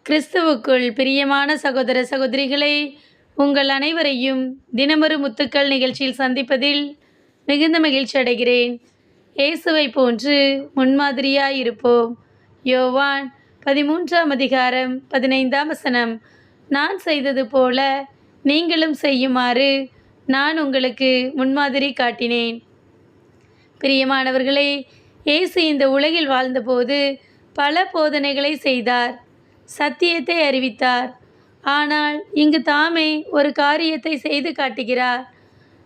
கிறிஸ்துவுக்குள் பிரியமான சகோதர சகோதரிகளே, உங்கள் அனைவரையும் தினமொரு முத்துக்கள் நிகழ்ச்சியில் சந்திப்பதில் மிகுந்த மகிழ்ச்சி அடைகிறேன். இயேசுவை போன்று முன்மாதிரியாயிருப்போம். யோவான் 13ஆம் அதிகாரம் 15ஆம் வசனம். நான் செய்தது போல நீங்களும் செய்யுமாறு நான் உங்களுக்கு முன்மாதிரி காட்டினேன். பிரியமானவர்களே, இயேசு இந்த உலகில் வாழ்ந்தபோது பல போதனைகளை செய்தார், சத்தியத்தை அறிவித்தார். ஆனால் இங்கு தாமே ஒரு காரியத்தை செய்து காட்டுகிறார்.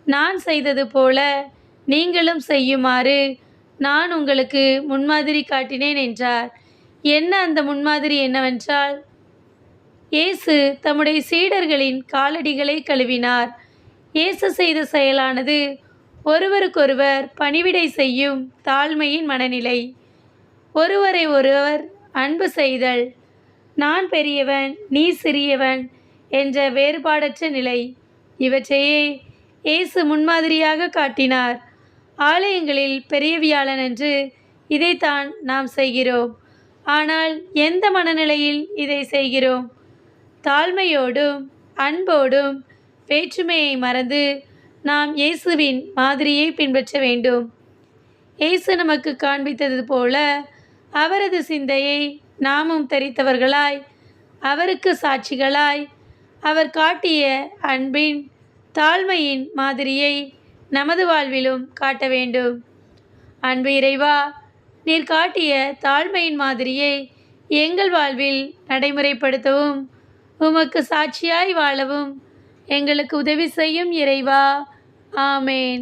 நான் செய்தது போல நீங்களும் செய்யுமாறு நான் உங்களுக்கு முன்மாதிரி காட்டினேன் என்றார். என்ன அந்த முன்மாதிரி என்னவென்றால், இயேசு தம்முடைய சீடர்களின் காலடிகளை கழுவினார். இயேசு செய்த செயலானது ஒருவருக்கொருவர் பணிவிடை செய்யும் தாழ்மையின் மனநிலை, ஒருவரை ஒருவர் அன்பு செய்தல், நான் பெரியவன் நீ சிறியவன் என்ற வேறுபாடற்ற நிலை, இவற்றையே இயேசு முன்மாதிரியாக காட்டினார். ஆலயங்களில் பெரிய வியாழன் என்று இதைத்தான் நாம் செய்கிறோம். ஆனால் எந்த மனநிலையில் இதை செய்கிறோம்? தாழ்மையோடும் அன்போடும் வேற்றுமையை மறந்து நாம் இயேசுவின் மாதிரியை பின்பற்ற வேண்டும். இயேசு நமக்கு காண்பித்தது போல அவரது சிந்தையை நாமும் தரித்தவர்களாய், அவருக்கு சாட்சிகளாய், அவர் காட்டிய அன்பின் தாழ்மையின் மாதிரியை நமது வாழ்விலும் காட்ட வேண்டும். அன்பு இறைவா, நீர் காட்டிய தாழ்மையின் மாதிரியை எங்கள் வாழ்வில் நடைமுறைப்படுத்தவும் உமக்கு சாட்சியாய் வாழவும் எங்களுக்கு உதவி செய்யும் இறைவா. ஆமேன்.